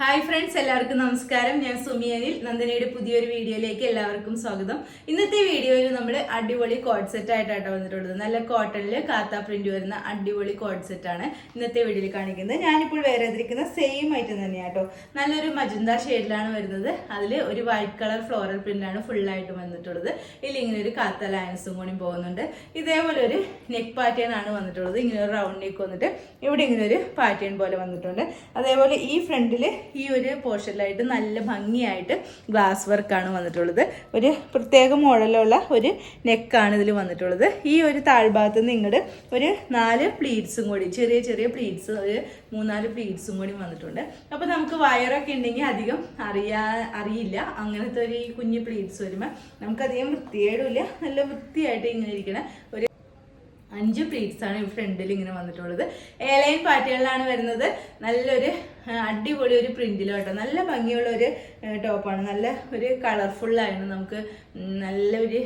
Hi friends, എല്ലാവർക്കും നമസ്കാരം. ഞാൻ സുമിയനിൽ നന്ദനയുടെ പുതിയൊരു വീഡിയോയിലേക്ക് എല്ലാവർക്കും സ്വാഗതം. ഇന്നത്തെ വീഡിയോയിൽ നമ്മൾ അടിപൊളി കോഡ് സെറ്റ് ആയിട്ടാണ് വന്നിട്ടുള്ളത്. നല്ല കോട്ടണിൽ കാത്ത പ്രിന്റ് വരുന്ന അടിപൊളി കോഡ് സെറ്റ് ആണ് ഇന്നത്തെ വീഡിയോയിൽ കാണിക്കുന്നത്. ഞാനിപ്പോൾ വേറെ ചെയ്തിരിക്കുന്ന സെയിം ഐറ്റം തന്നെയാണ് കേട്ടോ. നല്ലൊരു മജന്ത ഷെയ്ഡിലാണ് വരുന്നത്. അതിൽ ഒരു വൈറ്റ് കളർ ഫ്ലോറൽ പ്രിന്റാണ് ഫുള്ളായിട്ട് വന്നിട്ടുള്ളത്. ഇതിൽ ഇങ്ങനെ ഒരു കാത്ത ലൈൻസും കൂടി പോകുന്നുണ്ട്. ഇതേപോലെ ഒരു നെക്ക് പാറ്റേൺ ആണ് വന്നിട്ടുള്ളത്. ഇങ്ങനെ ഒരു റൗണ്ട് നെക്ക് വന്നിട്ട് ഇവിടെ ഇങ്ങനെ ഒരു പാറ്റേൺ പോലെ വന്നിട്ടുണ്ട്. അതേപോലെ ഈ ഫ്രണ്ടിൽ ഈ ഒരു പോർഷനിലായിട്ട് നല്ല ഭംഗിയായിട്ട് ഗ്ലാസ് വർക്കാണ് വന്നിട്ടുള്ളത്. ഒരു പ്രത്യേക മോഡലുള്ള ഒരു നെക്കാണ് ഇതിൽ വന്നിട്ടുള്ളത്. ഈ ഒരു താഴ്ഭാഗത്ത് നിന്ന് ഇങ്ങോട്ട് ഒരു 4 പ്ലീറ്റ്സും കൂടി, ചെറിയ ചെറിയ പ്ലീറ്റ്സ്, ഒരു 3-4 പ്ലീറ്റ്സും കൂടി വന്നിട്ടുണ്ട്. അപ്പോൾ നമുക്ക് വയറൊക്കെ ഉണ്ടെങ്കിൽ അധികം അറിയില്ല. അങ്ങനത്തെ ഒരു കുഞ്ഞു പ്ലീറ്റ്സ് വരുമ്പോൾ നമുക്കധികം വൃത്തികേടുമില്ല. നല്ല വൃത്തിയായിട്ട് ഇങ്ങനെ ഇരിക്കണ ഒരു 5 പ്ലീറ്റ്സ് ആണ് ഫ്രണ്ടിൽ ഇങ്ങനെ വന്നിട്ടുള്ളത്. എയർലൈൻ പാറ്റേണിലാണ് വരുന്നത്. നല്ലൊരു അടിപൊളി ഒരു പ്രിന്റിലോട്ടോ, നല്ല ഭംഗിയുള്ള ഒരു ടോപ്പാണ്. നല്ല ഒരു കളർഫുള്ളായിരുന്നു. നമുക്ക് നല്ലൊരു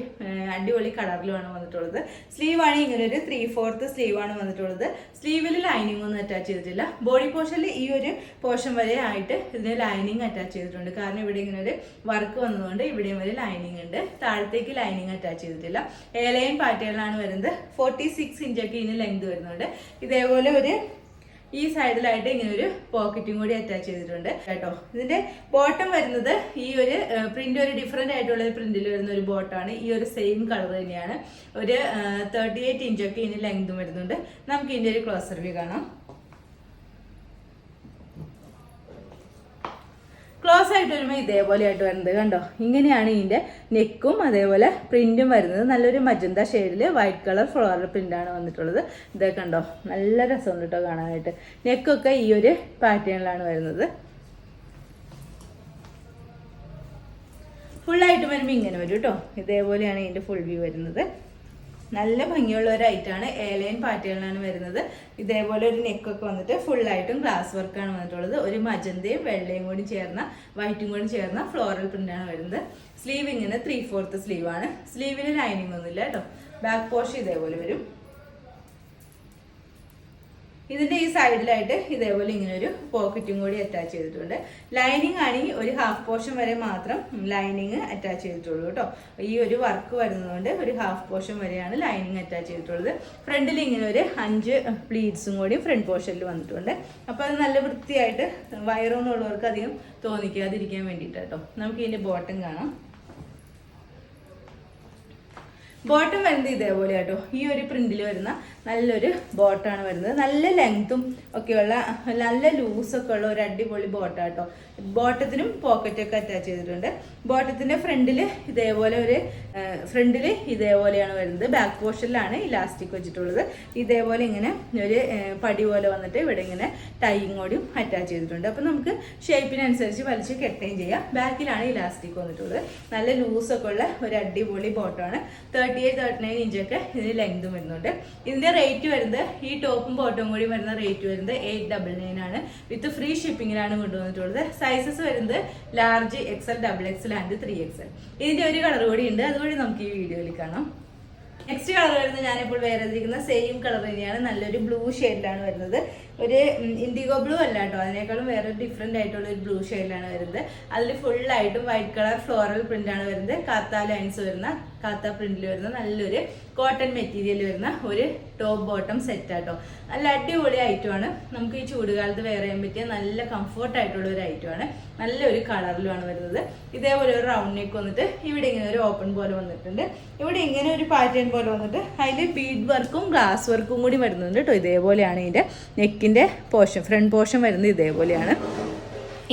അടിപൊളി കളറിലുമാണ് വന്നിട്ടുള്ളത്. സ്ലീവാണ് ഇങ്ങനെ ഒരു 3/4 സ്ലീവാണ് വന്നിട്ടുള്ളത്. സ്ലീവിൽ ലൈനിങ് ഒന്നും അറ്റാച്ച് ചെയ്തിട്ടില്ല. ബോഡി പോർഷനിൽ ഈ ഒരു പോർഷൻ വരെ ആയിട്ട് ഇതിന് ലൈനിങ് അറ്റാച്ച് ചെയ്തിട്ടുണ്ട്. കാരണം ഇവിടെ ഇങ്ങനെ ഒരു വർക്ക് വന്നതുകൊണ്ട് ഇവിടെയും വരെ ലൈനിങ് ഉണ്ട്. താഴത്തേക്ക് ലൈനിങ് അറ്റാച്ച് ചെയ്തിട്ടില്ല. എയർലൈൻ പാറ്റേണിലാണ് വരുന്നത്. 46 ഇഞ്ചൊക്കെ ഇതിന് ലെങ്ത് വരുന്നുണ്ട്. ഇതേപോലെ ഒരു ഈ സൈഡിലായിട്ട് ഇങ്ങനെ ഒരു പോക്കറ്റും കൂടി അറ്റാച്ച് ചെയ്തിട്ടുണ്ട് കേട്ടോ. ഇതിന്റെ ബോട്ടം വരുന്നത് ഈ ഒരു പ്രിന്റ്, ഒരു ഡിഫറെന്റ് ആയിട്ടുള്ള ഒരു പ്രിന്റിൽ വരുന്ന ഒരു ബോട്ടാണ്. ഈ ഒരു സെയിം കളർ തന്നെയാണ്. ഒരു 38 ഇഞ്ചൊക്കെ ഇതിന് ലെങ്തും വരുന്നുണ്ട്. നമുക്ക് ഇതിന്റെ ഒരു ക്ലോസർ വ്യൂ കാണാം. ക്ലോസ് ആയിട്ട് വരുമ്പോൾ ഇതേപോലെ ആയിട്ട് വരുന്നത് കണ്ടോ. ഇങ്ങനെയാണ് ഇതിൻ്റെ നെക്കും അതേപോലെ പ്രിന്റും വരുന്നത്. നല്ലൊരു മജന്ത ഷെയ്ഡിൽ വൈറ്റ് കളർ ഫ്ലോറൽ പ്രിന്റാണ് വന്നിട്ടുള്ളത്. ഇതൊക്കെ കണ്ടോ, നല്ല രസമുണ്ട് കേട്ടോ കാണാനായിട്ട്. നെക്കൊക്കെ ഈ ഒരു പാറ്റേണിലാണ് വരുന്നത്. ഫുള്ളായിട്ട് വരുമ്പോൾ ഇങ്ങനെ വരും കേട്ടോ. ഇതേപോലെയാണ് ഇതിൻ്റെ ഫുൾ വ്യൂ വരുന്നത്. നല്ല ഭംഗിയുള്ള ഒരു ഐറ്റാണ്. എയർലൈൻ പാറ്റേണിലാണ് വരുന്നത്. ഇതേപോലെ ഒരു നെക്കൊക്കെ വന്നിട്ട് ഫുള്ളായിട്ടും ഗ്ലാസ് വർക്കാണ് വന്നിട്ടുള്ളത്. ഒരു മജന്തയും വെള്ളയും കൂടി ചേർന്ന, വൈറ്റും കൂടി ചേർന്ന ഫ്ലോറൽ പ്രിന്റാണ് വരുന്നത്. സ്ലീവ് ഇങ്ങനെ 3/4 സ്ലീവാണ്. സ്ലീവിന് ലൈനിങ് ഒന്നുമില്ല കേട്ടോ. ബാക്ക് പോർഷൻ ഇതേപോലെ വരും. ഇതിന്റെ ഈ സൈഡിലായിട്ട് ഇതേപോലെ ഇങ്ങനെ ഒരു പോക്കറ്റും കൂടി അറ്റാച്ച് ചെയ്തിട്ടുണ്ട്. ലൈനിങ് ആണെങ്കിൽ ഒരു ഹാഫ് പോർഷൻ വരെ മാത്രം ലൈനിങ് അറ്റാച്ച് ചെയ്തിട്ടുള്ളൂ കേട്ടോ. ഈ ഒരു വർക്ക് വരുന്നതുകൊണ്ട് ഒരു ഹാഫ് പോർഷൻ വരെയാണ് ലൈനിങ് അറ്റാച്ച് ചെയ്തിട്ടുള്ളത്. ഫ്രണ്ടിൽ ഇങ്ങനെ ഒരു 5 പ്ലീറ്റ്സും കൂടി ഫ്രണ്ട് പോർഷനിൽ വന്നിട്ടുണ്ട്. അപ്പോൾ അത് നല്ല വൃത്തിയായിട്ട് വയറൊന്നും ഉള്ളവർക്ക് അധികം തോന്നിക്കാതിരിക്കാൻ വേണ്ടിയിട്ട് കേട്ടോ. നമുക്ക് ഇതിന്റെ ബോട്ടം കാണാം. ബോട്ടം വരുന്നത് ഇതേപോലെ കേട്ടോ. ഈ ഒരു പ്രിന്റിൽ വരുന്ന നല്ലൊരു ബോട്ടാണ് വരുന്നത്. നല്ല ലെങ്ത്തും ഒക്കെയുള്ള, നല്ല ലൂസൊക്കെ ഉള്ള ഒരു അടിപൊളി ബോട്ടാണ് കേട്ടോ. ബോട്ടത്തിനും പോക്കറ്റൊക്കെ അറ്റാച്ച് ചെയ്തിട്ടുണ്ട്. ബോട്ടത്തിന്റെ ഫ്രണ്ടിൽ ഇതേപോലെ ഒരു ഇതേപോലെയാണ് വരുന്നത്. ബാക്ക് പോർഷനിലാണ് ഇലാസ്റ്റിക് വെച്ചിട്ടുള്ളത്. ഇതേപോലെ ഇങ്ങനെ ഒരു പടി പോലെ വന്നിട്ട് ഇവിടെ ഇങ്ങനെ ടൈയും കൂടിയും അറ്റാച്ച് ചെയ്തിട്ടുണ്ട്. അപ്പം നമുക്ക് ഷേപ്പിനനുസരിച്ച് വലിച്ച് കെട്ടുകയും ചെയ്യാം. ബാക്കിലാണ് ഇലാസ്റ്റിക് വന്നിട്ടുള്ളത്. നല്ല ലൂസൊക്കെ ഉള്ള ഒരു അടിപൊളി ബോട്ടാണ്. 38-39 ഇഞ്ചൊക്കെ ഇതിന് ലെങ്തും വരുന്നുണ്ട്. ഇതിന്റെ റേറ്റ് വരുന്നത്, ഈ ടോപ്പും ബോട്ടവും കൂടി വരുന്ന റേറ്റ് വരുന്നത് 899 ആണ്. വിത്ത് ഫ്രീ ഷിപ്പിങ്ങിലാണ് കൊണ്ടുവന്നിട്ടുള്ളത്. സൈസസ് വരുന്നത് large, XL, XXL and 3XL. ഇതിന്റെ ഒരു കളർ കൂടി ഉണ്ട്. അതുകൂടി നമുക്ക് ഈ വീഡിയോയിൽ കാണാം. നെക്സ്റ്റ് കളർ വരുന്നത് ഞാനിപ്പോൾ വേറെ ഇരിക്കുന്ന സെയിം കളർ തന്നെയാണ്. നല്ലൊരു ബ്ലൂ ഷെയ്ഡിലാണ് വരുന്നത്. ഒരു ഇൻഡിഗോ ബ്ലൂ അല്ല കേട്ടോ, അതിനേക്കാളും വേറെ ഡിഫറെന്റ് ആയിട്ടുള്ള ഒരു ബ്ലൂ ഷെയ്ഡിലാണ് വരുന്നത്. അതിൽ ഫുള്ളായിട്ടും വൈറ്റ് കളർ ഫ്ലോറൽ പ്രിന്റ് ആണ് വരുന്നത്. കാത്ത ലൈൻസ് വരുന്ന, കാത്ത പ്രിന്റിൽ വരുന്ന നല്ലൊരു കോട്ടൺ മെറ്റീരിയൽ വരുന്ന ഒരു ടോപ്പ് ബോട്ടം സെറ്റ് ആട്ടോ. നല്ല അടിപൊളി ഐറ്റമാണ്. നമുക്ക് ഈ ചൂടുകാലത്ത് വെയർ ചെയ്യാൻ പറ്റിയ നല്ല കംഫർട്ട് ആയിട്ടുള്ള ഒരു ഐറ്റമാണ്. നല്ലൊരു കളറിലുമാണ് വരുന്നത്. ഇതേപോലെ ഒരു റൗണ്ട് നെക്ക് വന്നിട്ട് ഇവിടെ ഇങ്ങനെ ഒരു ഓപ്പൺ പോലെ വന്നിട്ടുണ്ട്. ഇവിടെ ഇങ്ങനെ ഒരു പാറ്റേൺ പോലെ വന്നിട്ട് അതിൽ ബീഡ് വർക്കും ഗ്ലാസ് വർക്കും കൂടി വരുന്നുണ്ട് കേട്ടോ. ഇതേപോലെയാണ് ഇതിൻ്റെ നെക്കിൻ്റെ പോർഷൻ, ഫ്രണ്ട് പോർഷൻ വരുന്നത് ഇതേപോലെയാണ്.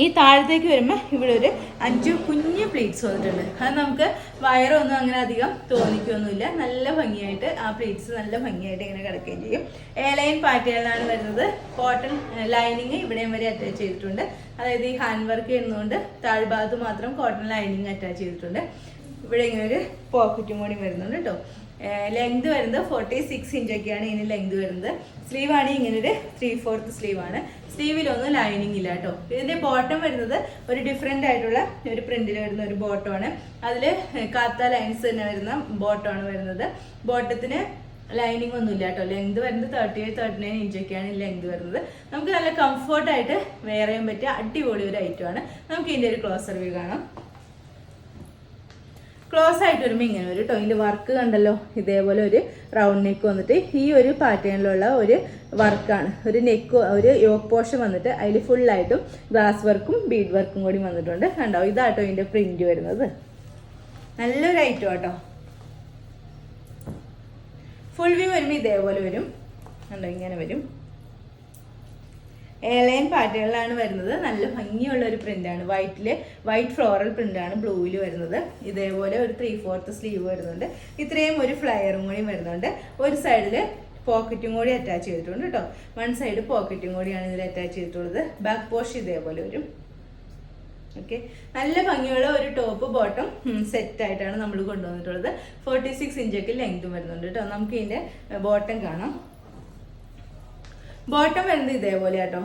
ഈ താഴത്തേക്ക് വരുമ്പോൾ ഇവിടെ ഒരു 5 കുഞ്ഞ് പ്ലീറ്റ്സ് വന്നിട്ടുണ്ട്. അത് നമുക്ക് വയറൊന്നും അങ്ങനെ അധികം തോന്നിക്കൊന്നുമില്ല. നല്ല ഭംഗിയായിട്ട് ആ പ്ലീറ്റ്സ് നല്ല ഭംഗിയായിട്ട് ഇങ്ങനെ കിടക്കുകയും ചെയ്യും. എയർലൈൻ പാറ്റേണിലാണ് വരുന്നത്. കോട്ടൺ ലൈനിങ് ഇവിടെയും വരെ അറ്റാച്ച് ചെയ്തിട്ടുണ്ട്. അതായത് ഈ ഹാൻഡ് വർക്ക് ചെയ്യുന്നതുകൊണ്ട് താഴ്ഭാഗത്ത് മാത്രം കോട്ടൺ ലൈനിങ് അറ്റാച്ച് ചെയ്തിട്ടുണ്ട്. ഇവിടെ ഇങ്ങനെ ഒരു പോക്കറ്റും കൂടി വരുന്നുണ്ട് കേട്ടോ. ലെങ്ത് വരുന്നത് 46 ഇഞ്ചൊക്കെയാണ് ഇതിന് ലെങ്ത് വരുന്നത്. സ്ലീവാണ് ഇങ്ങനെ ഒരു 3/4 സ്ലീവാണ്. സ്ലീവിലൊന്നും ലൈനിങ് ഇല്ല കേട്ടോ. ഇതിന്റെ ബോട്ടം വരുന്നത് ഒരു ഡിഫറെന്റ് ആയിട്ടുള്ള ഒരു പ്രിന്റിൽ വരുന്ന ഒരു ബോട്ടമാണ്. അതിൽ കാത്ത ലൈൻസ് തന്നെ വരുന്ന ബോട്ടമാണ് വരുന്നത്. ബോട്ടത്തിന് ലൈനിങ് ഒന്നും ഇല്ല കേട്ടോ. ലെങ്ത് വരുന്നത് 38-39 ഇഞ്ചൊക്കെയാണ് ലെങ്ത് വരുന്നത്. നമുക്ക് നല്ല കംഫർട്ടായിട്ട് വെയർ ചെയ്യാൻ പറ്റിയ അടിപൊളി ഒരു ഐറ്റമാണ്. നമുക്ക് ഇതിൻ്റെ ഒരു ക്ലോസർ വ്യൂ കാണാം. ക്ലോസ് ആയിട്ട് വരുമ്പോൾ ഇങ്ങനെ വരും കേട്ടോ. ഇതിൻ്റെ വർക്ക് കണ്ടല്ലോ, ഇതേപോലെ ഒരു റൗണ്ട് നെക്ക് വന്നിട്ട് ഈ ഒരു പാറ്റേണിലുള്ള ഒരു വർക്കാണ്. ഒരു നെക്ക്, ഒരു യോക്ക് പോർഷൻ വന്നിട്ട് അതിൽ ഫുള്ളായിട്ടും ഗ്ലാസ് വർക്കും ബീഡ് വർക്കും കൂടി വന്നിട്ടുണ്ട്. കണ്ടോ, ഇതാട്ടോ ഇതിൻ്റെ പ്രിന്റ് വരുന്നത്. നല്ലൊരു ഐറ്റം കേട്ടോ. ഫുൾ വ്യൂ വരുമ്പോൾ ഇതേപോലെ വരും കണ്ടോ, ഇങ്ങനെ വരും. എയർലൈൻ പാറ്റേണിലാണ് വരുന്നത്. നല്ല ഭംഗിയുള്ള ഒരു പ്രിന്റാണ്. വൈറ്റ് ഫ്ലോറൽ പ്രിന്റാണ് ബ്ലൂവിൽ വരുന്നത്. ഇതേപോലെ ഒരു 3/4 സ്ലീവ് വരുന്നുണ്ട്. ഇത്രയും ഒരു ഫ്ലയറും കൂടി വരുന്നുണ്ട്. ഒരു സൈഡിൽ പോക്കറ്റും കൂടി അറ്റാച്ച് ചെയ്തിട്ടുണ്ട് കേട്ടോ. വൺ സൈഡ് പോക്കറ്റും കൂടിയാണ് ഇതിൽ അറ്റാച്ച് ചെയ്തിട്ടുള്ളത്. ബാക്ക് പോസ്റ്റ് ഇതേപോലെ വരും. ഓക്കെ, നല്ല ഭംഗിയുള്ള ഒരു ടോപ്പ് ബോട്ടം സെറ്റ് ആയിട്ടാണ് നമ്മൾ കൊണ്ടുവന്നിട്ടുള്ളത്. 46 ഇഞ്ചൊക്കെ ലെങ്തും വരുന്നുണ്ട് കേട്ടോ. നമുക്ക് ഇതിൻ്റെ ബോട്ടം കാണാം. ബോട്ടം വരുന്നത് ഇതേപോലെ കേട്ടോ.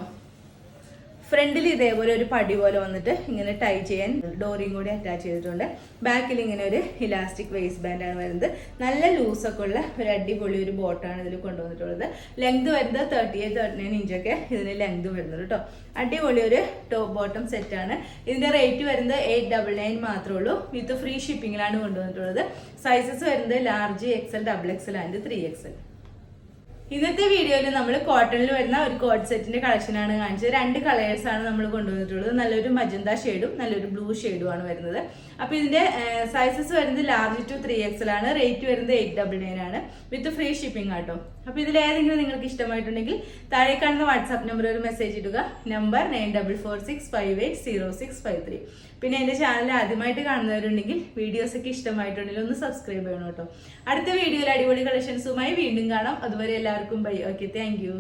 ഫ്രണ്ടിൽ ഇതേപോലെ ഒരു പടി പോലെ വന്നിട്ട് ഇങ്ങനെ ടൈ ചെയ്യാൻ ഡോറിയും കൂടി അറ്റാച്ച് ചെയ്തിട്ടുണ്ട്. ബാക്കിൽ ഇങ്ങനെ ഒരു ഇലാസ്റ്റിക് വേസ്റ്റ് ബാൻഡാണ് വരുന്നത്. നല്ല ലൂസൊക്കെ ഉള്ള ഒരു അടിപൊളി ഒരു ബോട്ടാണ് ഇതിൽ കൊണ്ടുവന്നിട്ടുള്ളത്. ലെങ്ത് വരുന്നത് 38-39 ഇഞ്ചൊക്കെ ഇതിന് ലെങ്ത് വരുന്നത് കേട്ടോ. അടിപൊളി ഒരു ടോപ്പ് ബോട്ടം സെറ്റാണ്. ഇതിൻ്റെ റേറ്റ് വരുന്നത് 899 മാത്രമേ ഉള്ളൂ. വിത്ത് ഫ്രീ ഷിപ്പിങ്ങിലാണ് കൊണ്ടുവന്നിട്ടുള്ളത്. സൈസസ് വരുന്നത് large, XL, XXL and 3XL. ഇന്നത്തെ വീഡിയോയിൽ നമ്മൾ കോട്ടണിൽ വരുന്ന ഒരു കോഡ് സെറ്റിന്റെ കളക്ഷനാണ് കാണിച്ചത്. 2 കളേഴ്സാണ് നമ്മൾ കൊണ്ടുവന്നിട്ടുള്ളത്. നല്ലൊരു മജന്ത ഷെയ്ഡും നല്ലൊരു ബ്ലൂ ഷെയ്ഡുമാണ് വരുന്നത്. അപ്പോൾ ഇതിന്റെ സൈസസ് വരുന്നത് ലാർജ് ടു 3XL ആണ്. റേറ്റ് വരുന്നത് 899 ആണ് വിത്ത് ഫ്രീ ഷിപ്പിംഗ് ആട്ടോ. അപ്പോൾ ഇതിൽ ഏതെങ്കിലും നിങ്ങൾക്ക് ഇഷ്ടമായിട്ടുണ്ടെങ്കിൽ താഴെ കാണുന്ന വാട്സാപ്പ് നമ്പർ ഒരു മെസ്സേജ് ഇടുക. നമ്പർ 9446580653. പിന്നെ എൻ്റെ ചാനൽ ആദ്യമായിട്ട് കാണുന്നവരുണ്ടെങ്കിൽ വീഡിയോസ് ഒക്കെ ഇഷ്ടമായിട്ടുണ്ടെങ്കിൽ ഒന്ന് സബ്സ്ക്രൈബ് ചെയ്യണം കേട്ടോ. അടുത്ത വീഡിയോയിൽ അടിപൊളി കളക്ഷൻസുമായി വീണ്ടും കാണാം. അതുവരെ എല്ലാവർക്കും ബൈ. Okay, thank you.